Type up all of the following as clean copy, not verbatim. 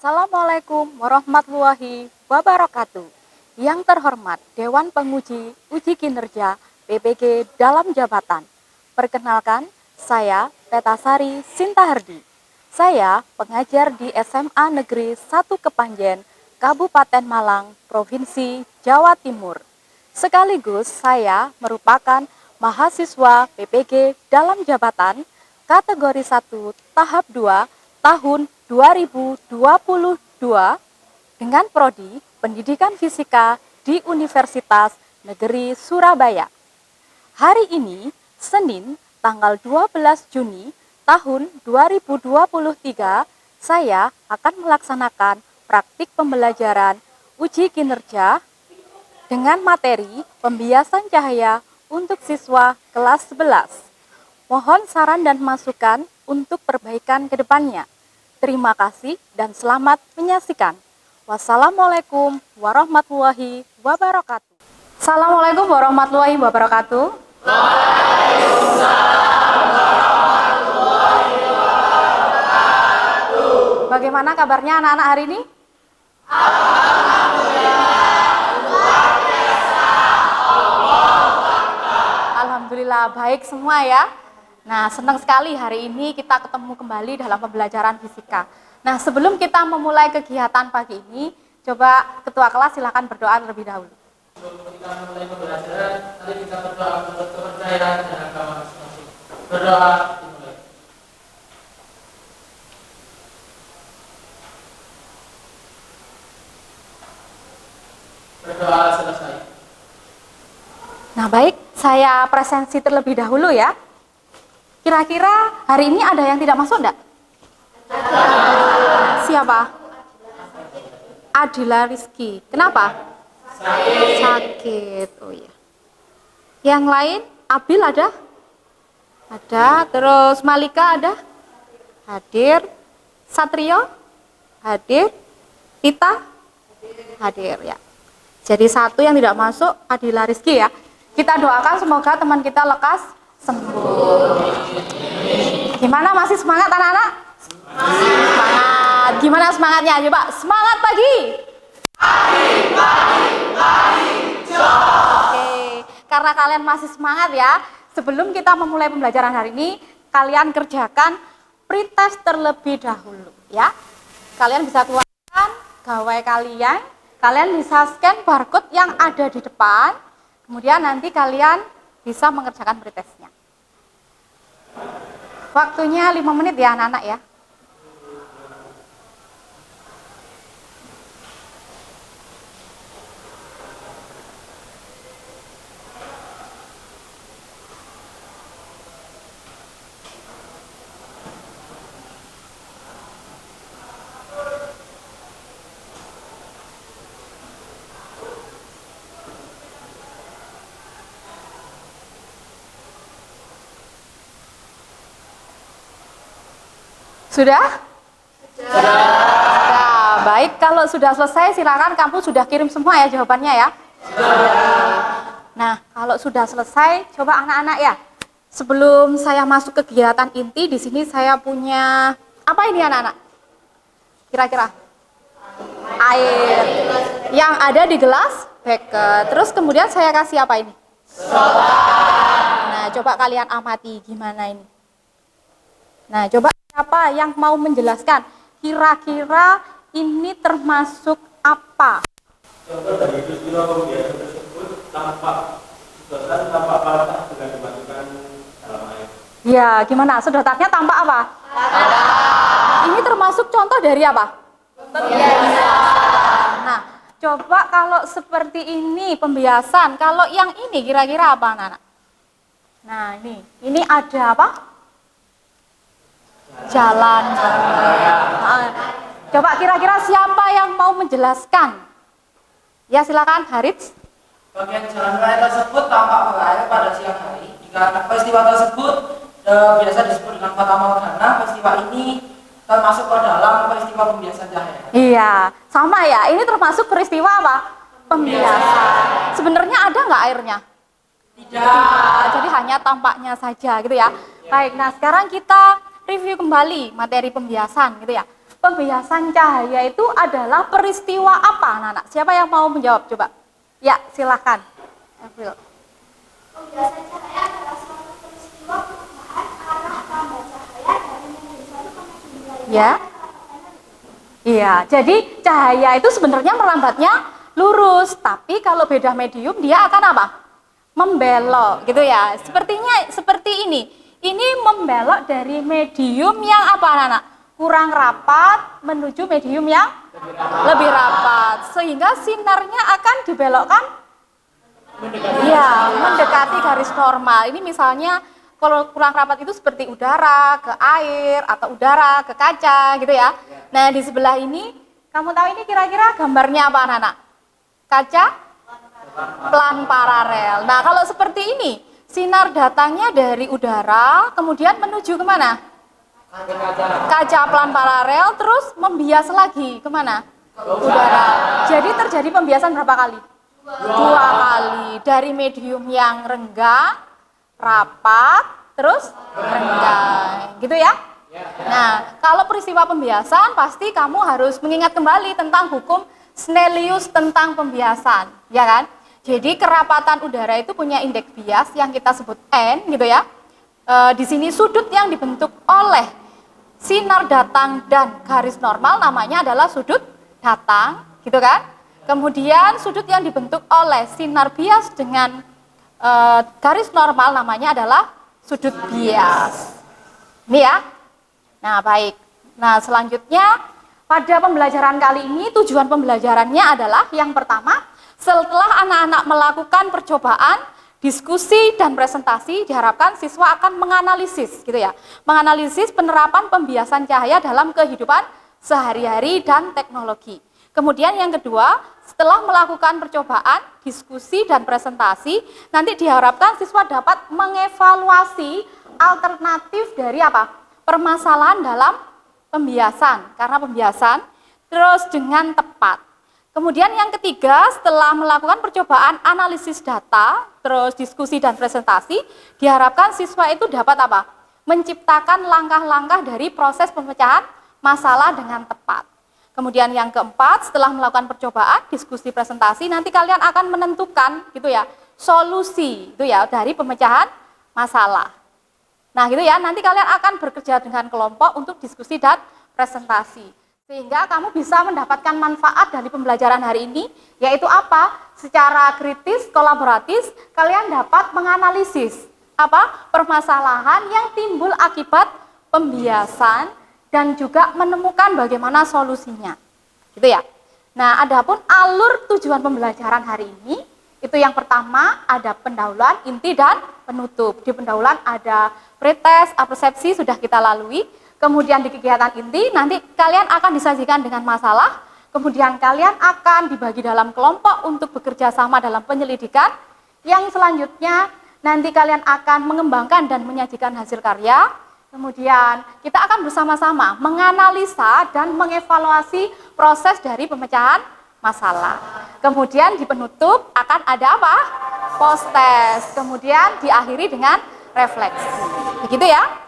Assalamualaikum warahmatullahi wabarakatuh. Yang terhormat Dewan Penguji Uji Kinerja PPG dalam jabatan. Perkenalkan, saya Petasari Sintahardi. Saya pengajar di SMA Negeri 1 Kepanjen, Kabupaten Malang, Provinsi Jawa Timur. Sekaligus saya merupakan mahasiswa PPG dalam jabatan kategori 1 tahap 2 tahun 2022 dengan prodi Pendidikan Fisika di Universitas Negeri Surabaya. Hari ini, Senin, tanggal 12 Juni tahun 2023, saya akan melaksanakan praktik pembelajaran uji kinerja dengan materi pembiasan cahaya untuk siswa kelas 11. Mohon saran dan masukan untuk perbaikan ke depannya. Terima kasih dan selamat menyaksikan. Wassalamualaikum warahmatullahi wabarakatuh. Assalamualaikum warahmatullahi wabarakatuh. Bagaimana kabarnya anak-anak hari ini? Alhamdulillah baik semua ya. Nah, senang sekali hari ini kita ketemu kembali dalam pembelajaran fisika. Nah, sebelum kita memulai kegiatan pagi ini, coba ketua kelas silakan berdoa terlebih dahulu. Sebelum kita mulai pembelajaran, mari kita berdoa menurut kepercayaan dan agama masing-masing. Berdoa dimulai. Berdoa selesai. Nah, baik, saya presensi terlebih dahulu ya. Kira-kira hari ini ada yang tidak masuk enggak? Siapa? Adila Rizky. Kenapa? Sakit. Oh iya. Yang lain? Abil ada? Ada. Terus Malika ada? Hadir. Satrio? Hadir. Tita? Hadir ya. Jadi satu yang tidak masuk Adila Rizky ya. Kita doakan semoga teman kita lekas sembuh. Gimana, masih semangat anak-anak? Semangat. Gimana semangatnya? Coba semangat pagi. Oke, karena kalian masih semangat ya, sebelum kita memulai pembelajaran hari ini, kalian kerjakan pretest terlebih dahulu ya. Kalian bisa keluarkan gawai kalian bisa scan barcode yang ada di depan, kemudian nanti kalian bisa mengerjakan pretestnya. Waktunya 5 menit ya anak-anak ya. Sudah? Sudah. Baik, kalau sudah selesai silakan kamu sudah kirim semua ya jawabannya ya. Nah, kalau sudah selesai, coba anak-anak ya. Sebelum saya masuk ke kegiatan inti, di sini saya punya apa ini anak-anak? Kira-kira? Air. Yang ada di gelas beker. Terus kemudian saya kasih apa ini? Soda. Nah, coba kalian amati gimana ini. Nah, coba siapa yang mau menjelaskan kira-kira ini termasuk apa? Contoh dari peristiwa pembiasan tersebut tampak patah dengan dimasukkan dalam air. Ya, gimana? Sedotannya tampak apa? Patah. Ini termasuk contoh dari apa? Pembiasan. Nah, coba kalau seperti ini pembiasan, kalau yang ini kira-kira apa, anak-anak? Nah, ini ada apa? Jalan. Coba kira-kira siapa yang mau menjelaskan? Ya silakan, Harits. Bagian jalan raya tersebut tampak berair pada siang hari. Jika peristiwa tersebut biasa disebut dengan fata morgana, peristiwa ini termasuk ke dalam peristiwa pembiasan cahaya. Iya, sama ya. Ini termasuk peristiwa apa? Pembiasan. Sebenarnya ada nggak airnya? Tidak. Jadi hanya tampaknya saja gitu ya. Baik, nah sekarang kita review kembali materi pembiasan gitu ya. pembiasan cahaya itu adalah peristiwa apa, anak-anak? Siapa yang mau menjawab coba? Ya, silahkan. April. Pembiasan cahaya adalah suatu peristiwa perubahan arah tambah cahaya dari medium satu ke medium lain. Ya. Iya, jadi cahaya itu sebenarnya merambatnya lurus, tapi kalau beda medium dia akan apa? Membelok, gitu ya. Sepertinya seperti ini. Ini membelok dari medium yang apa, anak-anak? Kurang rapat menuju medium yang lebih rapat, sehingga sinarnya akan dibelokkan ya mendekati garis normal. Ini misalnya kalau kurang rapat itu seperti udara ke air atau udara ke kaca gitu ya. Nah di sebelah ini kamu tahu ini kira-kira gambarnya apa, anak-anak? Kaca pelan paralel. Nah kalau seperti ini sinar datangnya dari udara kemudian menuju kemana? Kaca pelan paralel terus membias lagi kemana? Udara. Jadi terjadi pembiasan berapa kali? Dua kali. Dari medium yang renggang, rapat, terus renggang. Gitu ya? Nah, kalau peristiwa pembiasan pasti kamu harus mengingat kembali tentang hukum Snellius tentang pembiasan, ya kan? Jadi kerapatan udara itu punya indeks bias yang kita sebut N, gitu ya. Di sini sudut yang dibentuk oleh sinar datang dan garis normal namanya adalah sudut datang, gitu kan? Kemudian sudut yang dibentuk oleh sinar bias dengan garis normal namanya adalah sudut bias. Ini ya. Nah, baik. Nah, selanjutnya pada pembelajaran kali ini tujuan pembelajarannya adalah yang pertama, setelah anak-anak melakukan percobaan, diskusi dan presentasi, diharapkan siswa akan menganalisis gitu ya. Menganalisis penerapan pembiasan cahaya dalam kehidupan sehari-hari dan teknologi. Kemudian yang kedua, setelah melakukan percobaan, diskusi dan presentasi, nanti diharapkan siswa dapat mengevaluasi alternatif dari apa? Permasalahan dalam pembiasan, karena pembiasan terus dengan tepat. Kemudian yang ketiga, setelah melakukan percobaan analisis data, terus diskusi dan presentasi, diharapkan siswa itu dapat apa? Menciptakan langkah-langkah dari proses pemecahan masalah dengan tepat. Kemudian yang keempat, setelah melakukan percobaan, diskusi, presentasi, nanti kalian akan menentukan gitu ya, solusi itu ya dari pemecahan masalah. Nah gitu ya, nanti kalian akan bekerja dengan kelompok untuk diskusi dan presentasi. Sehingga kamu bisa mendapatkan manfaat dari pembelajaran hari ini, yaitu apa? Secara kritis, kolaboratif, kalian dapat menganalisis apa? Permasalahan yang timbul akibat pembiasan dan juga menemukan bagaimana solusinya. Gitu ya. Nah, adapun alur tujuan pembelajaran hari ini, itu yang pertama ada pendahuluan, inti dan penutup. Di pendahuluan ada pretest, persepsi sudah kita lalui. Kemudian di kegiatan inti, nanti kalian akan disajikan dengan masalah, kemudian kalian akan dibagi dalam kelompok untuk bekerja sama dalam penyelidikan. Yang selanjutnya, nanti kalian akan mengembangkan dan menyajikan hasil karya. Kemudian kita akan bersama-sama menganalisa dan mengevaluasi proses dari pemecahan masalah. Kemudian di penutup akan ada apa? Post-test. Kemudian diakhiri dengan refleksi. Begitu ya?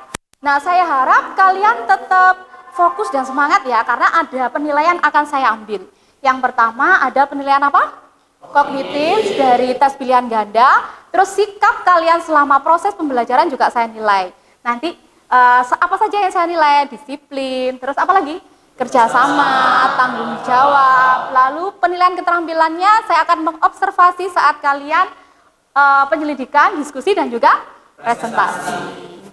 Nah, saya harap kalian tetap fokus dan semangat ya, karena ada penilaian akan saya ambil. Yang pertama ada penilaian apa? Kognitif dari tes pilihan ganda, terus sikap kalian selama proses pembelajaran juga saya nilai. Nanti apa saja yang saya nilai? Disiplin, terus apa lagi? Kerjasama, tanggung jawab, lalu penilaian keterampilannya saya akan mengobservasi saat kalian penyelidikan, diskusi, dan juga presentasi.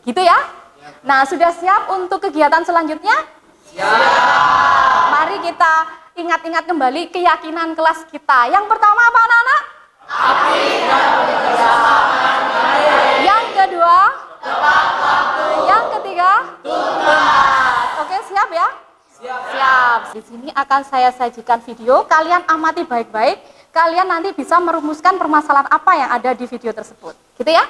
Gitu ya? Nah, sudah siap untuk kegiatan selanjutnya? Siap! Mari kita ingat-ingat kembali keyakinan kelas kita. Yang pertama apa, anak-anak? Aktif dan bekerjasama. Yang kedua? Tepat waktu. Yang ketiga? Tuntas. Oke, siap ya? Siap. Di sini akan saya sajikan video, kalian amati baik-baik. Kalian nanti bisa merumuskan permasalahan apa yang ada di video tersebut. Gitu ya?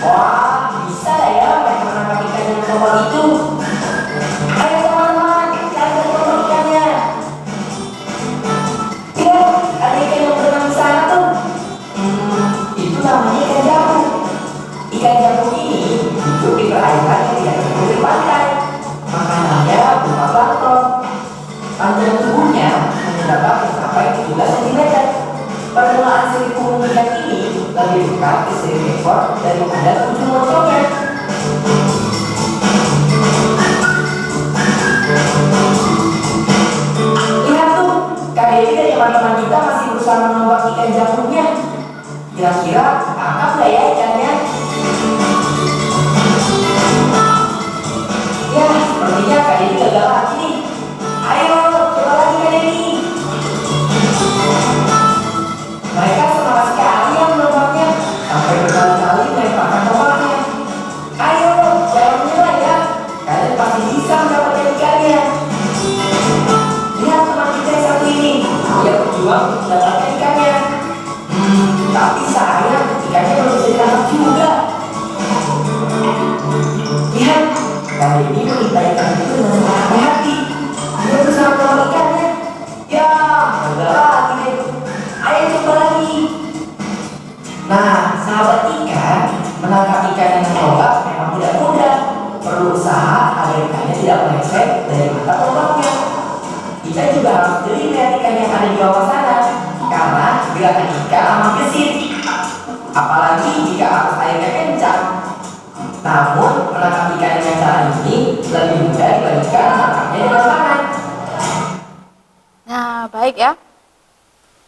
Wah, bisa lah ya mereka menangkap ikan dengan tombol itu. meleset dari mata tombaknya. Kita juga harus teliti ikan yang ada di bawah sana, karena gerakan ikan amat gesit, apalagi jika arus airnya kencang. Namun, menangkap ikan dengan cara ini lebih mudah dibandingkan menangkapnya dengan tangan. Nah, baik ya.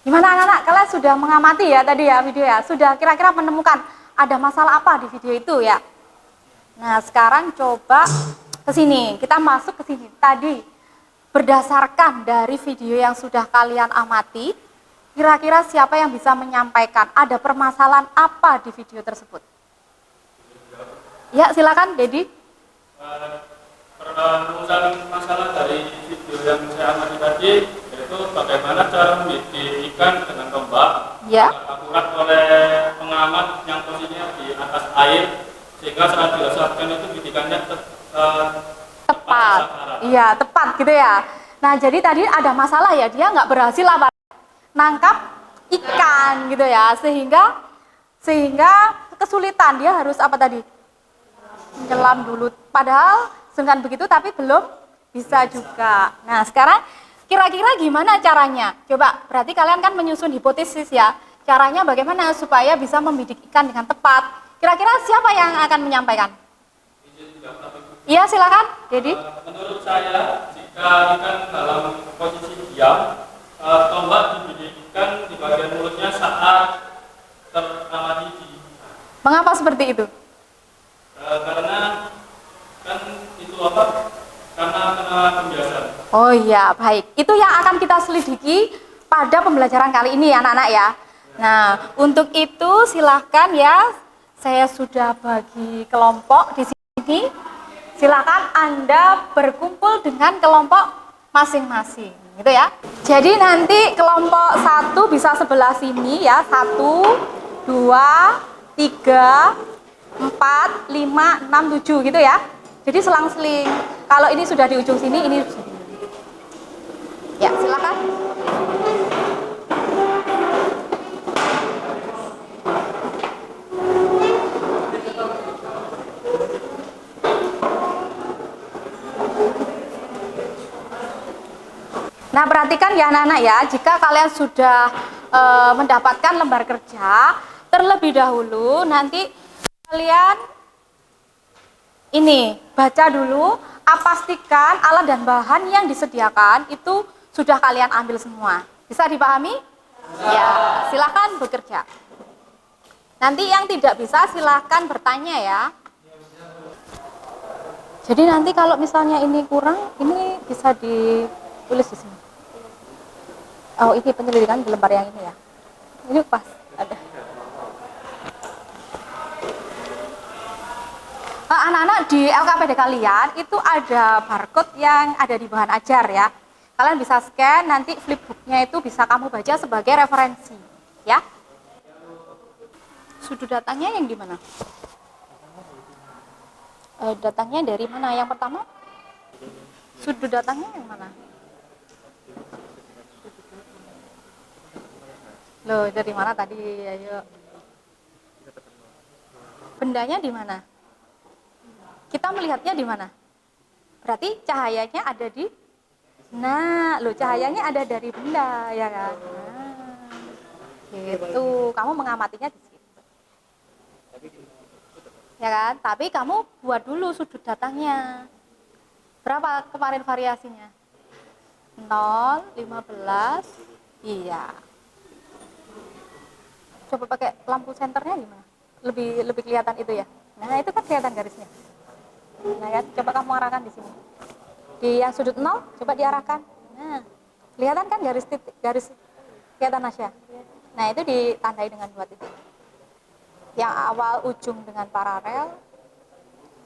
Gimana anak-anak? Kalian sudah mengamati ya tadi ya video ya? Sudah kira-kira menemukan ada masalah apa di video itu ya? Nah, sekarang coba ke sini. Kita masuk ke sini. Tadi berdasarkan dari video yang sudah kalian amati, kira-kira siapa yang bisa menyampaikan ada permasalahan apa di video tersebut? Ya, silakan, Dedi. Perumusan masalah dari video yang saya amati tadi yaitu bagaimana cara membidik ikan dengan tombak Ya. akurat oleh pengamat yang posisinya di atas air sehingga saat dilesatkan itu bidikannya Tepat. Iya, tepat gitu ya. Nah, jadi tadi ada masalah ya, dia nggak berhasil apa? Nangkap ikan gitu ya, sehingga kesulitan, dia harus apa tadi? Menyelam dulu. Padahal dengan begitu tapi belum bisa juga. Nah, sekarang kira-kira gimana caranya? Coba, berarti kalian kan menyusun hipotesis ya. Caranya bagaimana supaya bisa membidik ikan dengan tepat? Kira-kira siapa yang akan menyampaikan? Iya, silakan, Dedi. Menurut saya, jika ikan dalam posisi diam, tombak dibidikkan di bagian mulutnya saat teramati di. Mengapa seperti itu? Karena kan itu apa? Karena pembiasan. Oh iya, baik. Itu yang akan kita selidiki pada pembelajaran kali ini anak-anak ya. Nah, untuk itu silahkan ya, saya sudah bagi kelompok di sini. Silahkan Anda berkumpul dengan kelompok masing-masing, gitu ya. Jadi nanti kelompok 1 bisa sebelah sini ya, 1, 2, 3, 4, 5, 6, 7 gitu ya. Jadi selang-seling. Kalau ini sudah di ujung sini, ini di sini. Ya, silakan. Nah, perhatikan ya anak-anak ya, jika kalian sudah mendapatkan lembar kerja, terlebih dahulu nanti kalian ini baca dulu, pastikan alat dan bahan yang disediakan itu sudah kalian ambil semua. Bisa dipahami? Ya, silakan bekerja. Nanti yang tidak bisa silahkan bertanya ya. Jadi nanti kalau misalnya ini kurang, ini bisa ditulis di sini. Oh, ini penyelidikan di lembar yang ini ya. Ini pas ada. Anak-anak di LKPD kalian itu ada barcode yang ada di bahan ajar ya. Kalian bisa scan, nanti flipbooknya itu bisa kamu baca sebagai referensi ya. Sudut datanya yang di mana? Datanya dari mana? Yang pertama? Sudut datanya yang mana? Loh, dari mana tadi? Ayo. Bendanya di mana? Kita melihatnya di mana? Berarti cahayanya ada di. Nah, loh, cahayanya ada dari benda, ya kan? Nah, gitu. Kamu mengamatinya di situ. Ya kan? Tapi kamu buat dulu sudut datangnya. Berapa kemarin variasinya? 0, 15. Iya. Coba pakai lampu senternya gimana? Lebih kelihatan itu ya. Nah, itu kan kelihatan garisnya. Nah, kan coba kamu arahkan di sini. Di yang sudut 0 coba diarahkan. Nah, kelihatan kan garis titik, garis kelihatan Nasya. Nah, itu ditandai dengan 2 titik. Yang awal ujung dengan paralel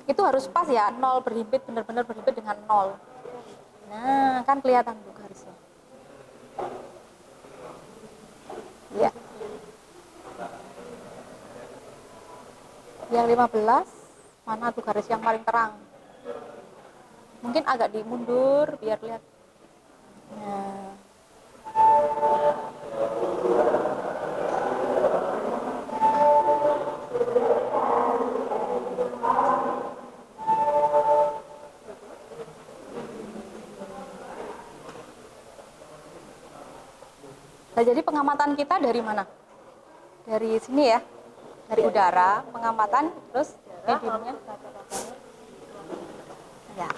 itu harus pas ya, 0 berhimpit, benar-benar berhimpit dengan 0. Nah, kan kelihatan tuh garisnya. Ya. Yang 15 mana tuh garis yang paling terang? Mungkin agak dimundur biar lihat. Nah. Nah, jadi pengamatan kita dari mana? Dari sini ya, dari udara, pengamatan, terus mediumnya. Ya.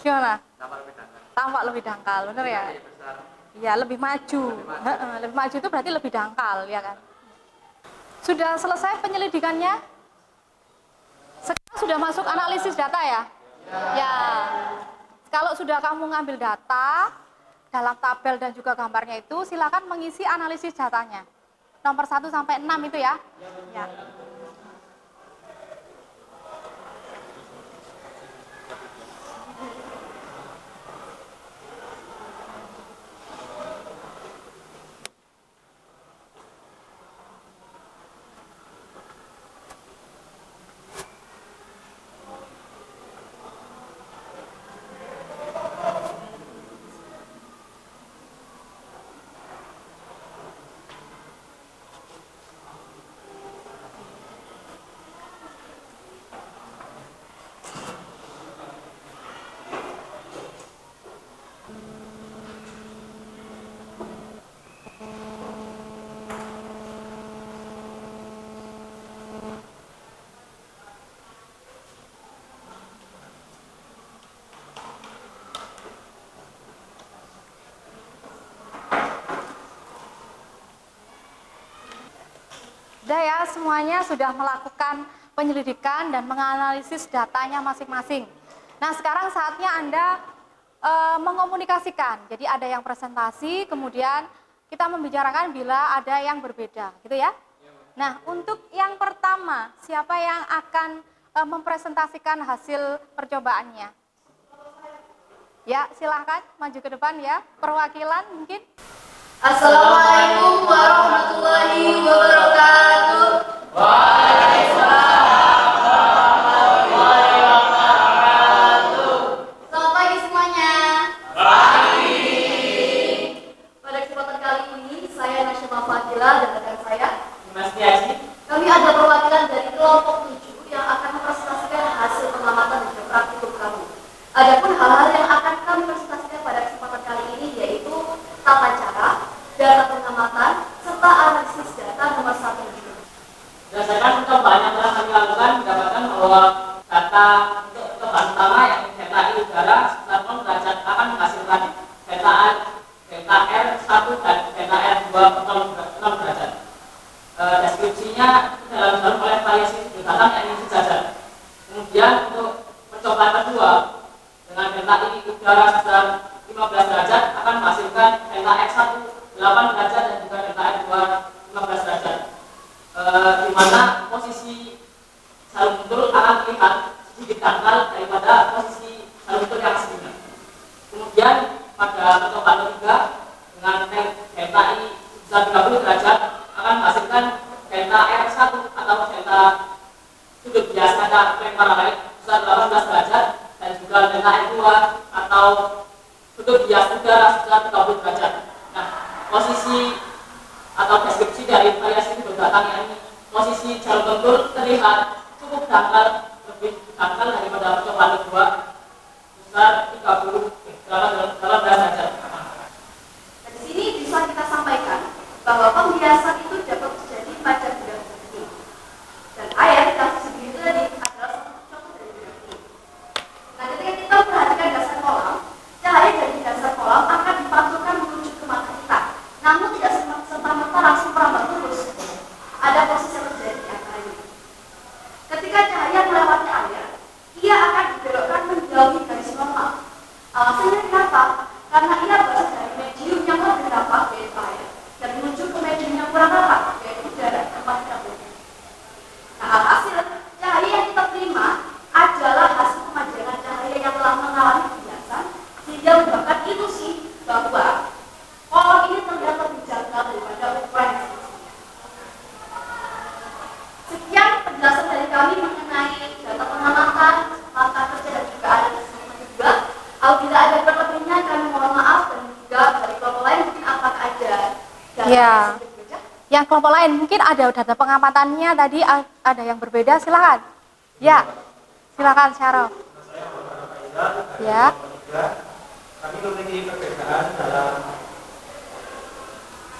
Gimana? Tampak lebih dangkal, bener ya? Iya, lebih maju. Lebih maju itu berarti lebih dangkal, ya kan? Sudah selesai penyelidikannya? Sekarang sudah masuk analisis data ya? Ya. Kalau sudah kamu ngambil data dalam tabel dan juga gambarnya itu, silakan mengisi analisis datanya. Nomor 1 sampai 6 itu ya? Ya. Sudah ya, semuanya sudah melakukan penyelidikan dan menganalisis datanya masing-masing. Nah, sekarang saatnya Anda mengomunikasikan. Jadi ada yang presentasi, kemudian kita membicarakan bila ada yang berbeda, gitu ya. Nah, untuk yang pertama, siapa yang akan mempresentasikan hasil percobaannya? Ya, silahkan maju ke depan ya, perwakilan mungkin. Assalamualaikum warahmatullahi wabarakatuh. Selamat pagi semuanya. Pada kesempatan kali ini saya Nasyama Fadila dan rekan saya Mas Tiaji. kami ada perwakilan dari kelompok 7 yang akan mempresentasikan hasil pengamatan dan juga praktikum kami. Adapun hal-hal yang akan kami presentasikan pada kesempatan kali ini yaitu tata cara, data pengamatan, serta analisis data nomor 1 juga. Berdasarkan percobaan yang telah kami lakukan, didapatkan bahwa data untuk percobaan utama yang data I udara sekitar 0 derajat akan menghasilkan data R1 dan data R2 0 derajat. Deskripsinya dalam jalur oleh variasi sudut datang yang ini sejajar. Kemudian untuk percobaan kedua dengan data I udara sekitar 15 derajat akan menghasilkan data R1 8 derajat dan juga data R2 15 derajat. Di mana posisi jalur bentul akan terlihat sedikit dangkal daripada posisi jalur bentul yang aslinya. Kemudian pada percobaan ketiga dengan delta I sebesar 30 derajat akan menghasilkan delta R1 atau delta sudut bias pada plane paralel sebesar 18 derajat dan juga delta R2 atau sudut bias udara sebesar 30 derajat. Nah, posisi atau deskripsi dari variasi sudut datang yang ini, posisi jalur bentul terlihat cukup dangkal, lebih dangkal daripada percobaan kedua sebesar 18 derajat. Nah, di sini bisa kita sampaikan bahwa pembiasan itu dapat terjadi pada bidang ini. Dan air kasus segini itu tadi adalah satu contoh dari bidang ini. Nah, ketika kita perhatikan dasar kolam, cahaya dari dasar kolam akan dipantulkan menuju ke mata kita. Namun tidak serta-merta langsung merambat lurus. Ada proses yang terjadi di antara ini. Ketika cahaya melewati air, ia akan dibelokkan menjauhi garis normal. Alasannya kenapa? Karena ia berasal dari medium yang lebih rapat yaitu air dan menuju ke medium yang kurang rapat yaitu udara tempat kita berada. Nah, alhasil cahaya yang kita terima adalah hasil pemajangan cahaya yang telah mengalami pembiasan sehingga menyebabkan ilusi bahwa kolam ini terlihat lebih jangkau daripada ukuran yang semestinya. Sekian penjelasan dari kami mengenai data pengamatan, tata kerja dan juga analisis kedua. Apabila ada berlebihnya kami mohon maaf dan juga dari kelompok lain mungkin apakah ada data Ya. yang berbeda? Yang kelompok lain mungkin ada data pengamatannya tadi ada yang berbeda, silakan. Ya, silakan Syaraf. Ya. Kami memiliki perbedaan dalam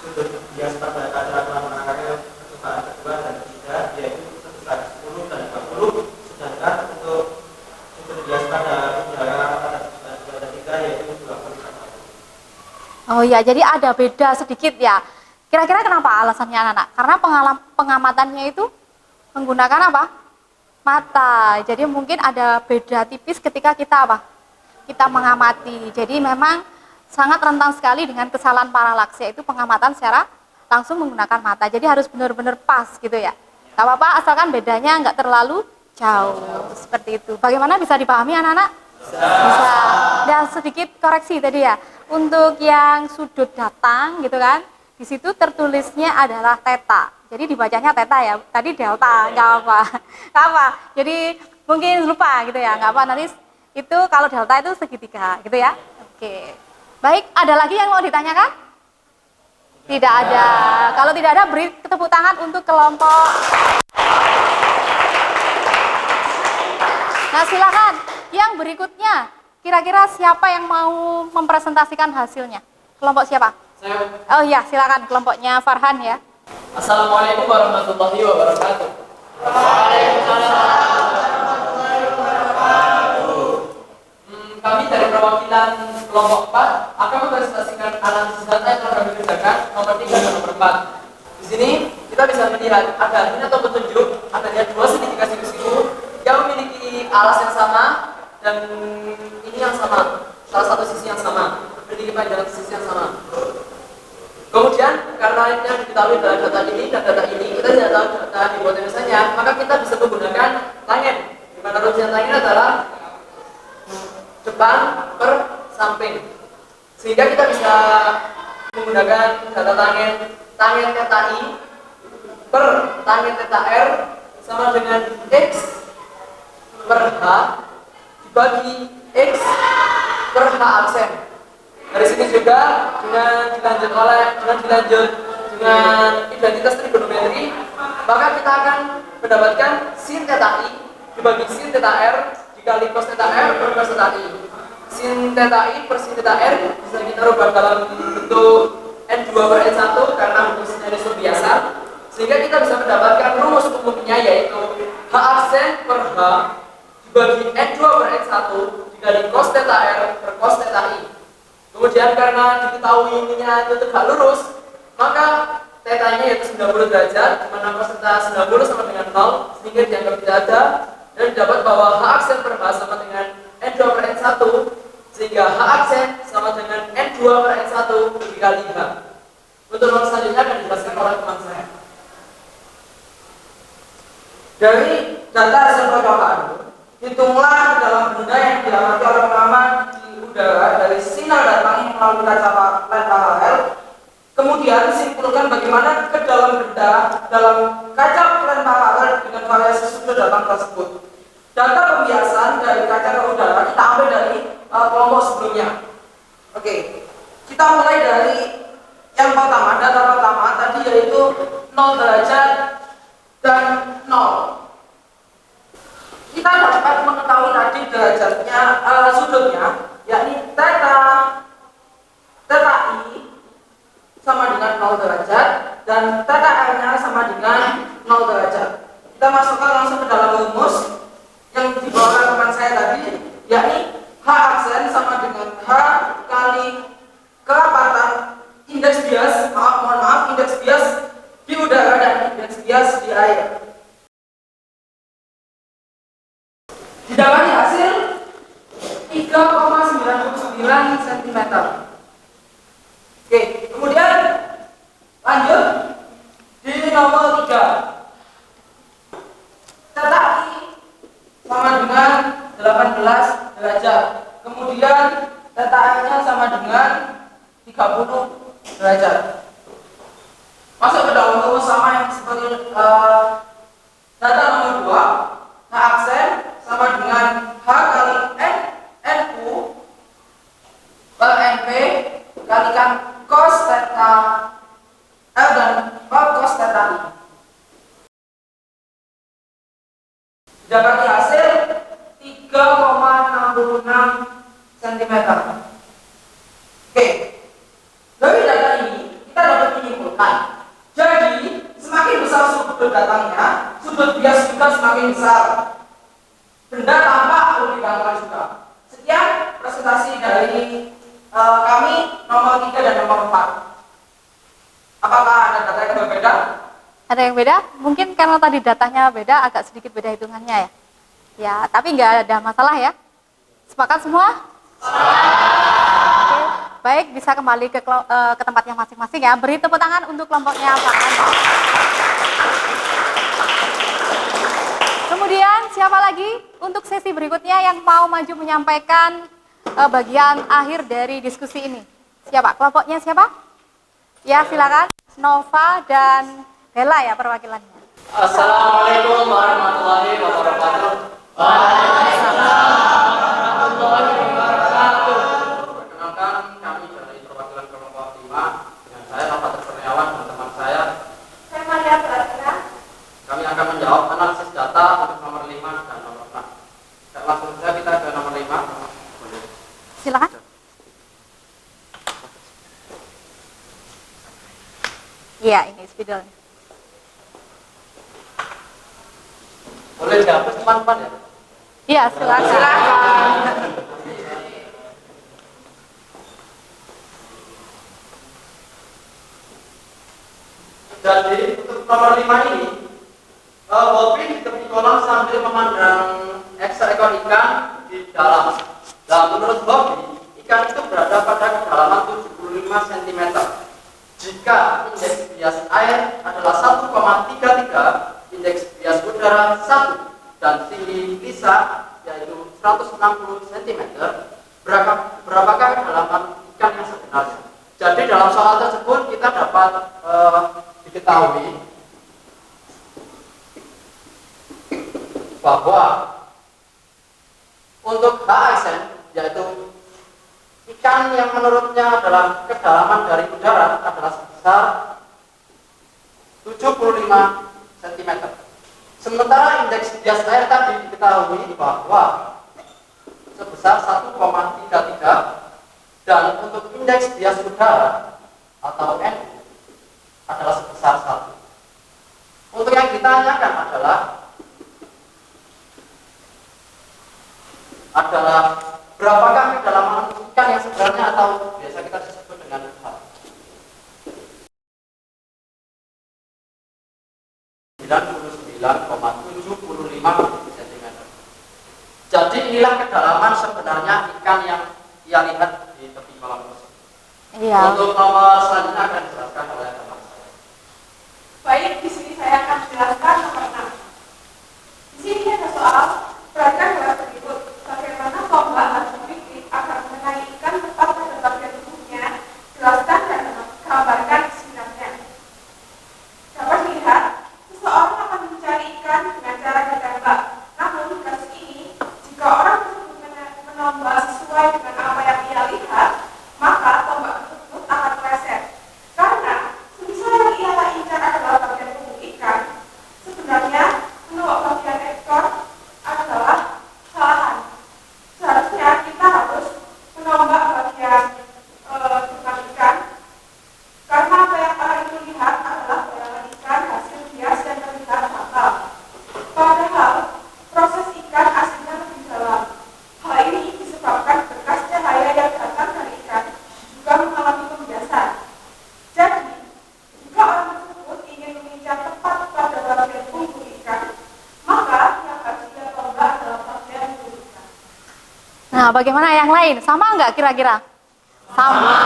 sudut bias pada kaca kelamanakarnya percobaan kedua dan ketiga, yaitu sebesar 10 dan 20, sedangkan untuk sudut bias pada udara pada sebesar 2 dan 3 yaitu 20. Oh ya, jadi ada beda sedikit ya. Kira-kira kenapa alasannya anak-anak? Karena pengamatannya itu menggunakan apa? Mata. Jadi mungkin ada beda tipis ketika kita apa? Kita mengamati. Jadi memang sangat rentan sekali dengan kesalahan paralaks, yaitu pengamatan secara langsung menggunakan mata. Jadi harus benar-benar pas gitu ya. Gak apa-apa asalkan bedanya nggak terlalu jauh. Seperti itu. Bagaimana bisa dipahami anak-anak? Bisa. Dan sedikit koreksi tadi ya. Untuk yang sudut datang gitu kan, di situ tertulisnya adalah theta. Jadi dibacanya theta ya. Tadi delta, nggak apa. Nggak apa. Jadi mungkin lupa gitu ya. Nggak apa. Nanti itu kalau delta itu segitiga gitu ya. Oke. Baik, ada lagi yang mau ditanyakan? Tidak ada. Kalau tidak ada, beri tepuk tangan untuk kelompok. Nah, silakan. Yang berikutnya, kira-kira siapa yang mau mempresentasikan hasilnya? Kelompok siapa? Saya. Oh iya, silakan kelompoknya Farhan ya. Assalamualaikum warahmatullahi wabarakatuh. Kami dari perwakilan kelompok 4 akan mempresentasikan analisis data yang telah kami kerjakan nomor 3 dan nomor 4. Di sini kita bisa melihat ada ini atau petunjuk adanya dua segitiga siku-siku yang memiliki alas yang sama dan ini yang sama, salah satu sisi yang sama, memiliki panjang sisi yang sama. Kemudian karena yang diketahui adalah data ini dan data ini, kita tidak tahu data hipotenusanya, maka kita bisa menggunakan tangen. Di mana rumusnya tangen adalah depan per samping, sehingga kita bisa menggunakan data tangen theta i per tangen theta r sama dengan x per h dibagi x per h aksen. Dari sini juga dengan identitas trigonometri, maka kita akan mendapatkan sin theta i dibagi sin theta r dikali cos theta r per cos theta i. Sin theta i per sin theta r bisa kita rubah dalam bentuk n2 per n1 karena rumusnya ini biasa, sehingga kita bisa mendapatkan rumus umumnya yaitu h aksen per h dibagi n2 per n1 dikali cos theta r per cos theta i. Kemudian karena diketahui ininya itu tegak lurus, maka theta-nya yaitu 90 derajat, di mana cos theta 90 sama dengan 0, sehingga dianggap tidak ada. Dan didapat bahwa h aksen per h sama dengan n2 per n1, sehingga h aksen sama dengan n2 per n1 dikali h. Untuk nomor selanjutnya akan dijelaskan oleh teman saya. Dari data hasil percobaan, hitunglah dalam benda yang diamati oleh pengamat di udara dari sinar datang yang melalui kaca led paralel. Kemudian simpulkan bagaimana ke dalam benda dalam kaca led paralel dengan variasi sudut datang tersebut. Data pembiasan dari kaca ke udara kita ambil dari kelompok sebelumnya. Oke, kita mulai dari yang pertama, data pertama tadi yaitu 0 derajat dan 0. Kita dapat mengetahui tadi derajatnya, sudutnya, yakni theta i sama dengan 0 derajat dan theta r-nya sama dengan 0 derajat. Kita masukkan langsung ke dalam rumus yang dibawa teman saya tadi, yakni h aksen sama dengan h kali kerapatan indeks bias, indeks bias di udara dan indeks bias di air. Didapati hasil 3,99 cm. Oke, kemudian lanjut di nomor 3. Theta i sama dengan 18 derajat. Kemudian theta r-nya sama dengan 30 derajat. Masuk ke dalam rumus sama yang seperti data nomor 2, h aksen sama dengan h kali nu per np kalikan cos theta r dan per cos theta i. Dapati hasil 3,66 sudut datangnya, sudut bias juga semakin besar. Benda tampak lebih gangguan juga. Sekian presentasi dari kami nomor 3 dan nomor 4. Apakah ada data yang berbeda? Ada yang beda? Mungkin karena tadi datanya beda, agak sedikit beda hitungannya ya. Ya, tapi nggak ada masalah ya. Sepakat semua? Oke, baik, bisa kembali ke tempatnya masing-masing ya. Beri tepuk tangan untuk kelompoknya Farhan. Kemudian siapa lagi untuk sesi berikutnya yang mau maju menyampaikan bagian akhir dari diskusi ini? Siapa? Kelompoknya siapa? Ya, silakan. Nova dan Bella ya perwakilannya. Assalamualaikum warahmatullahi wabarakatuh. Perkenalkan, kami dari perwakilan kelompok 5 dengan saya Nova Kurniawan dan teman saya. Saya Maria Pratina. Kami akan menjawab analisis data untuk nomor 5 dan nomor 6. Langsung saja kita ke nomor 5. Silakan. Iya, ini spidolnya. Boleh dihapus teman-teman ya? Iya, silakan. Jadi untuk nomor 5 ini, Bobby di tepi kolam sambil memandang seekor ikan di dalam. Nah, menurut Bobby, ikan itu berada pada kedalaman 75 cm. Jika indeks bias air adalah 1,33, indeks bias udara 1, dan tinggi Lisa yaitu 160 cm, berapakah kedalaman ikan yang sebenarnya? Jadi dalam soal tersebut kita dapat diketahui bahwa untuk HSN yaitu ikan yang menurutnya adalah kedalaman dari udara adalah sebesar 75 cm. Sementara indeks bias air tadi diketahui bahwa sebesar 1,33 dan untuk indeks bias udara atau N adalah sebesar 1. Untuk yang ditanyakan adalah berapakah kedalaman ikan yang sebenarnya atau biasa kita disebut dengan H. 99,75 cm. Jadi inilah kedalaman sebenarnya ikan yang ia lihat di tepi kolam tersebut. Iya. Untuk nomor selanjutnya akan dijelaskan oleh teman saya. Baik, di sini saya akan jelaskan nomor 6. Di sini ada soal, perhatikan gambar berikut. Bagaimana tombak harus dipilih agar mengenai ikan tepat pada bagian tubuhnya. Jelaskan dan gambarkan sebenarnya. Dapat dilihat, seseorang akan mencari ikan dengan cara ditembak. Namun di kasus ini, jika orang tersebut menombak sesuai dengan apa yang ia lihat, maka tombak tersebut akan meleset. Karena semisal yang ia incar adalah bagian tubuh ikan, sebenarnya menolak bagian ekor adalah kesalahan. Seharusnya kita harus menombak bagian tubuh ikan, karena apa yang orang itu lihat adalah bayangan ikan hasil bias yang terlihat fatal. Padahal proses ikan aslinya lebih dalam. Hal ini disebabkan bekas cahaya yang datang dari ikan juga mengalami pembiasan. Jadi, jika orang tersebut ingin mengincar tepat pada bagian punggung ikan, maka yang harus dia tombak adalah bagian punggung ikan. Nah, bagaimana yang lain? Sama nggak kira-kira? Sama,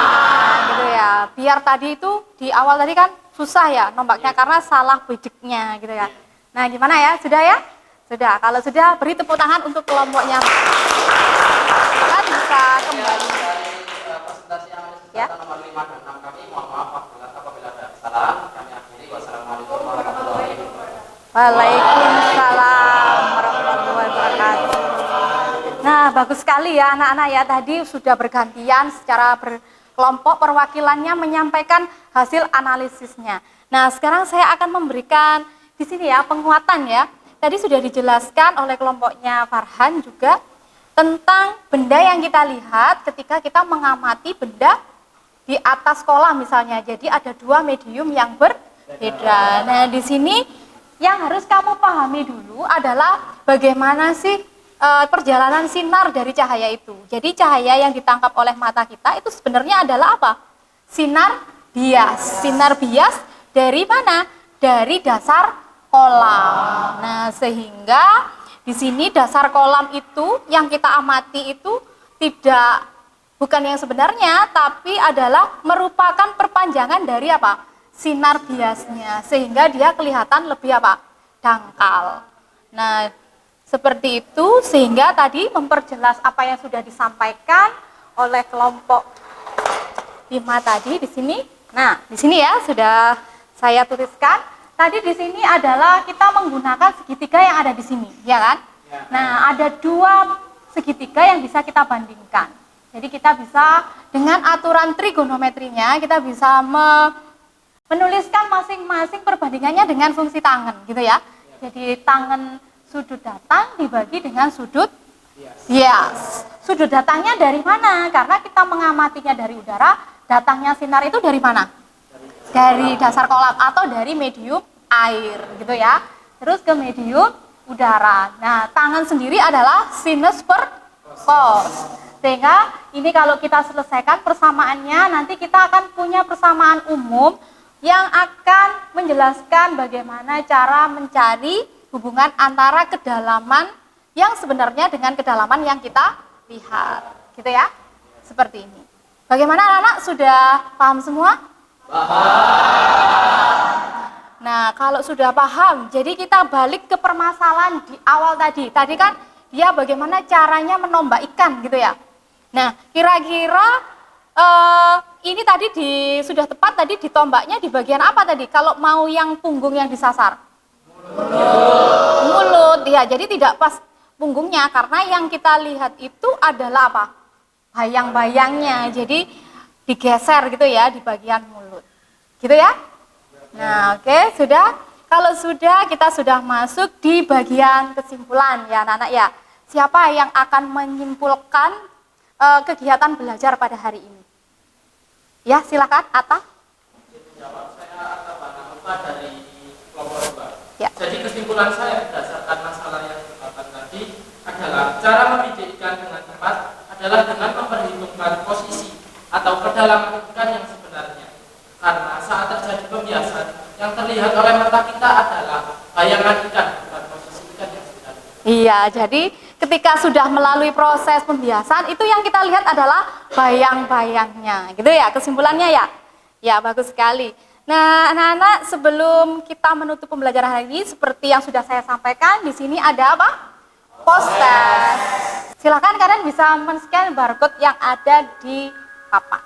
gitu ya. Biar tadi itu di awal tadi kan susah ya nombaknya karena salah bijaknya, gitu ya. Nah, gimana ya? Sudah ya? Sudah. Kalau sudah, beri tepuk tangan untuk kelompoknya. Kan bisa kembali. Dari presentasi analisis Ya. data nomor 5 dan 6 kami, mohon maaf apabila ada kesalahan. Kami akhiri. Wassalamualaikum warahmatullahi wabarakatuh. Waalaikumsalam warahmatullahi wabarakatuh. Nah, bagus sekali ya anak-anak ya. Tadi sudah bergantian secara berkelompok perwakilannya menyampaikan hasil analisisnya. Nah, sekarang saya akan memberikan di sini ya penguatan ya. Tadi sudah dijelaskan oleh kelompoknya Farhan juga tentang benda yang kita lihat ketika kita mengamati benda di atas kolam misalnya. Jadi ada dua medium yang berbeda. Nah, di sini yang harus kamu pahami dulu adalah bagaimana sih perjalanan sinar dari cahaya itu. Jadi cahaya yang ditangkap oleh mata kita itu sebenarnya adalah apa? Sinar bias. Sinar bias dari mana? Dari dasar kolam. Nah, sehingga di sini dasar kolam itu yang kita amati itu bukan yang sebenarnya, tapi adalah merupakan perpanjangan dari apa? Sinar biasnya, sehingga dia kelihatan lebih apa? Dangkal. Nah, seperti itu, sehingga tadi memperjelas apa yang sudah disampaikan oleh kelompok 5 tadi di sini. Nah, di sini ya sudah saya tuliskan. Tadi di sini adalah kita menggunakan segitiga yang ada di sini, ya kan? Nah, ada 2 segitiga yang bisa kita bandingkan. Jadi kita bisa dengan aturan trigonometrinya, kita bisa menuliskan masing-masing perbandingannya dengan fungsi tangen, gitu ya. Jadi tangen sudut datang dibagi dengan sudut bias. Sudut datangnya dari mana? Karena kita mengamatinya dari udara, datangnya sinar itu dari mana? Dari dasar kolam atau dari medium air, gitu ya. Terus ke medium udara. Nah, tangen sendiri adalah sinus per cos. Sehingga ini kalau kita selesaikan persamaannya, nanti kita akan punya persamaan umum yang akan menjelaskan bagaimana cara mencari hubungan antara kedalaman yang sebenarnya dengan kedalaman yang kita lihat, gitu ya. Seperti ini. Bagaimana anak-anak, sudah paham semua? Nah, kalau sudah paham, jadi kita balik ke permasalahan di awal tadi. Tadi kan dia bagaimana caranya menombak ikan, gitu ya. Nah, kira-kira ini tadi sudah tepat tadi ditombaknya di bagian apa tadi? Kalau mau yang punggung yang disasar? Mulut. Ya, jadi tidak pas punggungnya karena yang kita lihat itu adalah apa? Bayang-bayangnya. Jadi digeser gitu ya di bagian mulut. Gitu ya? Nah, oke, sudah. Kalau sudah, kita sudah masuk di bagian kesimpulan ya anak-anak ya. Siapa yang akan menyimpulkan kegiatan belajar pada hari ini? Ya, silakan, Atta. Jawab saya Atta Banamufa dari kelompok 2. Ya. Jadi kesimpulan saya berdasarkan masalah yang dipaparkan tadi adalah cara membidik ikan dengan tepat adalah dengan memperhitungkan posisi atau kedalaman ikan yang sebenarnya. Karena saat terjadi pembiasan, yang terlihat oleh mata kita adalah bayangan ikan, bukan posisi ikan yang sebenarnya. Iya, jadi ketika sudah melalui proses pembiasan, itu yang kita lihat adalah bayang-bayangnya, gitu ya, kesimpulannya ya? Ya, bagus sekali. Nah, anak-anak, sebelum kita menutup pembelajaran hari ini, seperti yang sudah saya sampaikan, di sini ada apa? Poster. Silakan kalian bisa men-scan barcode yang ada di papan.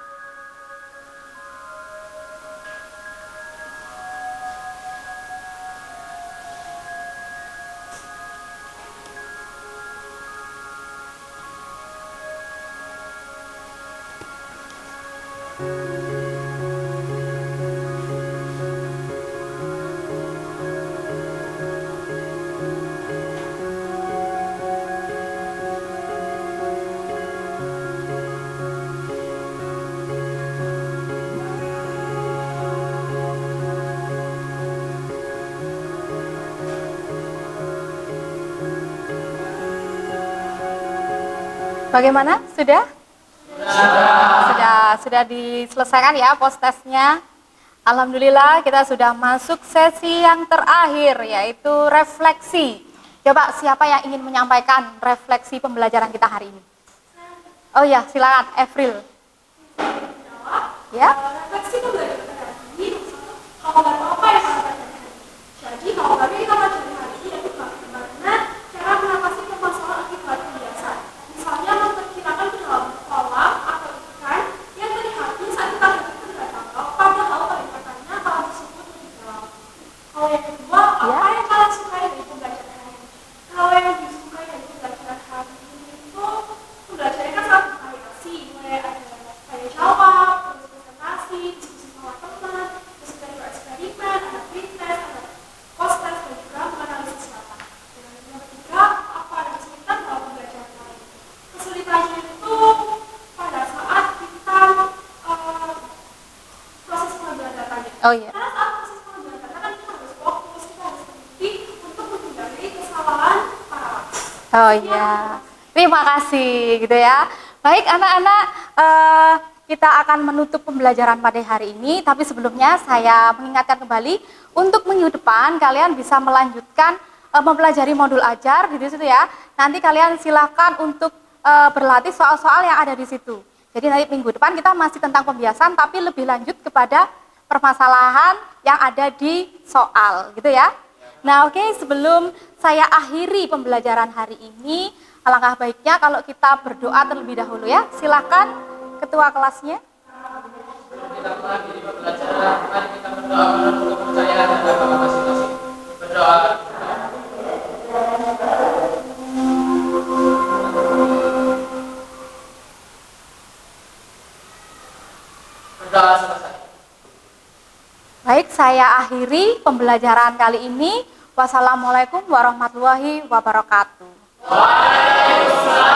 Bagaimana? Sudah? Sudah diselesaikan ya post-testnya. Alhamdulillah kita sudah masuk sesi yang terakhir, yaitu refleksi. Coba siapa yang ingin menyampaikan refleksi pembelajaran kita hari ini? Oh ya, silakan April. Ya? Refleksi pembelajaran hari ini, kalau nggak tahu apa yang akan terjadi. Jadi kalau kami kita pelajari hari ini yaitu bagaimana cara mengatasi permasalahan akibat pembiasan. Misalnya memperkirakan kedalaman kolam atau ikan yang terlihatnya saat kita berhenti tidak tangkap, padahal pada nyatanya kolam tersebut lebih dalam. Kalau yang kedua, apa yang kalian sukai dari pembelajaran hari ini? Kalau yang disukai dari pembelajaran hari ini itu pembelajarannya kan sangat bervariasi, mulai ada tanya jawab, terus presentasi, diskusi sama teman, terus ada eksperimen, ada pretest, ada post-test, dan juga menganalisis data. Dan yang ketiga, apa ada kesulitan dalam pembelajaran hari ini? Kesulitannya itu pada saat kita proses pengambilan datanya. Oh iya. Karena saat proses pengambilan data kan kita harus fokus, Oh iya, terima kasih gitu ya. Baik anak-anak, kita akan menutup pembelajaran pada hari ini. Tapi sebelumnya saya mengingatkan kembali untuk minggu depan kalian bisa melanjutkan mempelajari modul ajar di situ ya. Nanti kalian silakan untuk berlatih soal-soal yang ada di situ. Jadi nanti minggu depan kita masih tentang pembiasan, tapi lebih lanjut kepada permasalahan yang ada di soal, gitu ya. Nah, oke, sebelum saya akhiri pembelajaran hari ini, alangkah baiknya kalau kita berdoa terlebih dahulu ya. Silakan ketua kelasnya. Sebelum kita mengakhiri pembelajaran, mari kita berdoa menurut kepercayaan dan agama masing-masing. Berdoa. Berdoa selesai. Baik, saya akhiri pembelajaran kali ini. Wassalamualaikum warahmatullahi wabarakatuh. Waalaikumsalam.